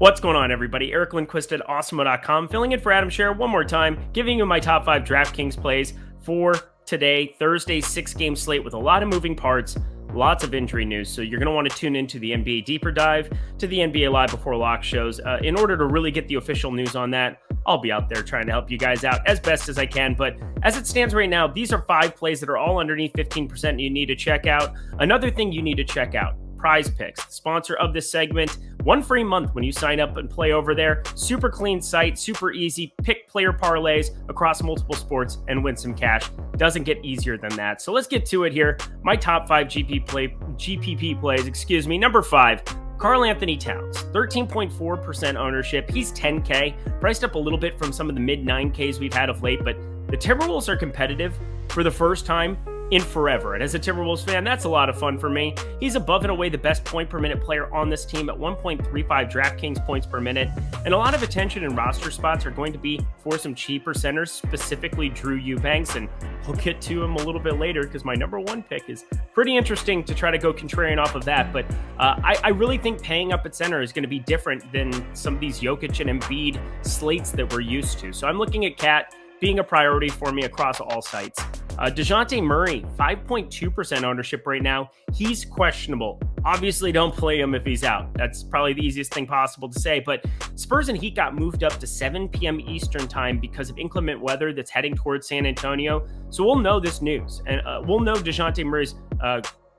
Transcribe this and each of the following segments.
What's going on, everybody? Eric Lindquist at Awesemo.com, filling in for Adam Scher one more time, giving you my top 5 DraftKings plays for today, Thursday, 6-game slate with a lot of moving parts, lots of injury news. So you're going to want to tune into the NBA Deeper Dive, to the NBA Live Before Lock shows. In order to really get the official news on that, I'll be out there trying to help you guys out as best as I can. But as it stands right now, these are 5 plays that are all underneath 15% you need to check out. Another thing you need to check out, Prize Picks, the sponsor of this segment. 1 free month when you sign up and play over there. Super clean site, super easy. Pick player parlays across multiple sports and win some cash. Doesn't get easier than that. So let's get to it here. My top 5 GPP plays, Number 5, Karl-Anthony Towns, 13.4% ownership. He's 10K, priced up a little bit from some of the mid 9Ks we've had of late, but the Timberwolves are competitive for the first time in forever. And as a Timberwolves fan, that's a lot of fun for me. He's above and away the best point per minute player on this team at 1.35 DraftKings points per minute. And a lot of attention and roster spots are going to be for some cheaper centers, specifically Drew Eubanks. And we'll get to him a little bit later because my number 1 pick is pretty interesting to try to go contrarian off of that. But I really think paying up at center is going to be different than some of these Jokic and Embiid slates that we're used to. So I'm looking at Cat being a priority for me across all sites. DeJounte Murray, 5.2% ownership right now. He's questionable. Obviously, don't play him if he's out. That's probably the easiest thing possible to say. But Spurs and Heat got moved up to 7 p.m. Eastern time because of inclement weather that's heading towards San Antonio. So we'll know this news. And we'll know DeJounte Murray's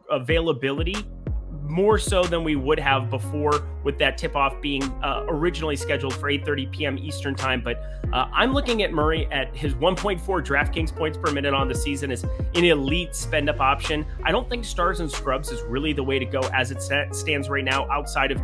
availability more so than we would have before, with that tip-off being originally scheduled for 8:30 p.m. Eastern time. But I'm looking at Murray at his 1.4 DraftKings points per minute on the season as an elite spend-up option. I don't think stars and scrubs is really the way to go as it stands right now, outside of,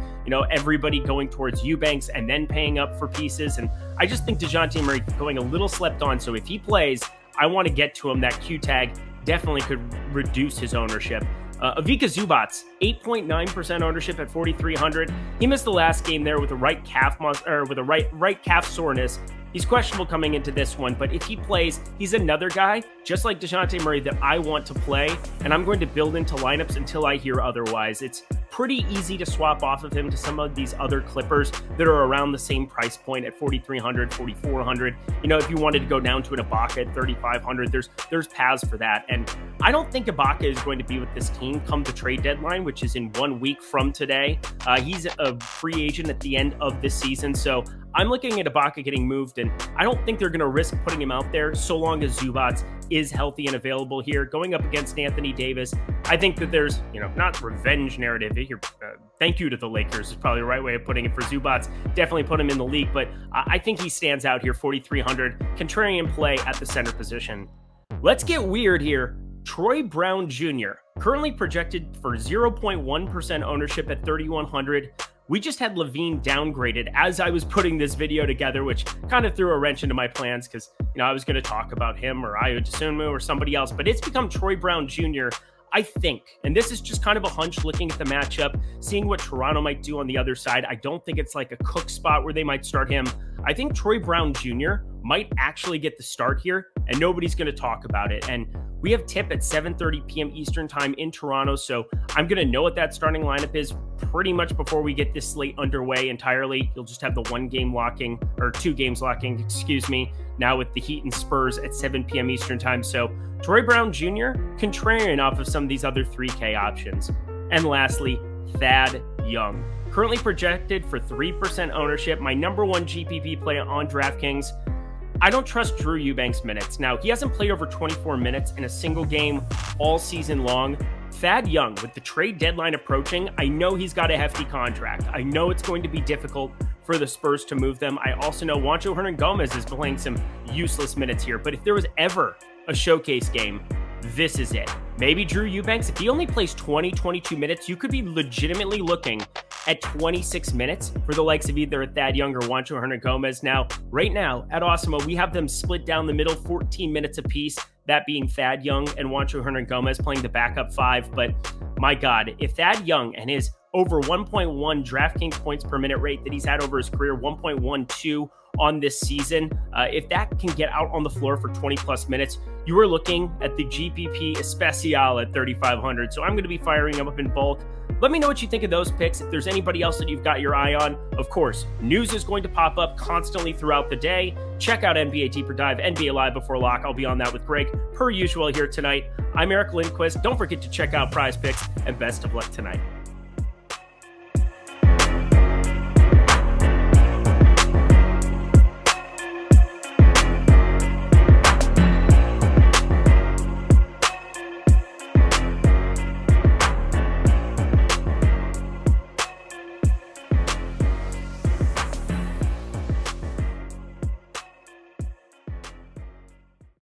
everybody going towards Eubanks and then paying up for pieces. And I just think DeJounte Murray going a little slept on. So if he plays, I want to get to him. That Q tag definitely could reduce his ownership. Ivica Zubac, 8.9% ownership at 4,300. He missed the last game there with a right calf right calf soreness. He's questionable coming into this one, but if he plays, he's another guy, just like DeJounte Murray, that I want to play, and I'm going to build into lineups until I hear otherwise. It's pretty easy to swap off of him to some of these other Clippers that are around the same price point at 4,300, 4,400. If you wanted to go down to an Ibaka at 3,500, there's paths for that. And I don't think Ibaka is going to be with this team come the trade deadline, which is in 1 week from today. He's a free agent at the end of this season, so I'm looking at Ibaka getting moved, and I don't think they're going to risk putting him out there so long as Zubac is healthy and available here. Going up against Anthony Davis, I think that there's, not revenge narrative here. Thank you to the Lakers is probably the right way of putting it for Zubac. Definitely put him in the league, but I think he stands out here, 4,300. Contrarian play at the center position. Let's get weird here. Troy Brown Jr., currently projected for 0.1% ownership at 3,100. We just had Levine downgraded as I was putting this video together, which kind of threw a wrench into my plans because, I was going to talk about him or Ayo Dosunmu or somebody else, but it's become Troy Brown Jr., I think, and this is just kind of a hunch looking at the matchup, seeing what Toronto might do on the other side. I don't think it's like a Cook spot where they might start him. I think Troy Brown Jr. might actually get the start here, and nobody's going to talk about it. And we have tip at 7:30 p.m. Eastern time in Toronto, so I'm going to know what that starting lineup is pretty much before we get this slate underway entirely. You'll just have the 2 games locking, now with the Heat and Spurs at 7 p.m. Eastern time. So Troy Brown Jr., contrarian off of some of these other 3K options. And lastly, Thad Young, currently projected for 3% ownership, my number 1 GPP play on DraftKings. I don't trust Drew Eubanks minutes. Now, he hasn't played over 24 minutes in a single game all season long. Thad Young, with the trade deadline approaching, I know he's got a hefty contract. I know it's going to be difficult for the Spurs to move them. I also know Juancho Hernangomez is playing some useless minutes here, but if there was ever a showcase game, this is it. Maybe Drew Eubanks, if he only plays 20, 22 minutes, you could be legitimately looking at 26 minutes for the likes of either Thad Young or Juancho Hernangomez. Now, right now at Awesemo, we have them split down the middle, 14 minutes apiece, that being Thad Young and Juancho Hernangomez playing the backup 5. But my God, if Thad Young and his over 1.1 DraftKings points per minute rate that he's had over his career, 1.12 on this season, if that can get out on the floor for 20 plus minutes, you are looking at the GPP Especial at 3,500. So I'm going to be firing him up in bulk. Let me know what you think of those picks. If there's anybody else that you've got your eye on, of course, news is going to pop up constantly throughout the day. Check out NBA Deeper Dive, NBA Live Before Lock. I'll be on that with Greg, per usual, here tonight. I'm Eric Lindquist. Don't forget to check out Prize Picks, and best of luck tonight.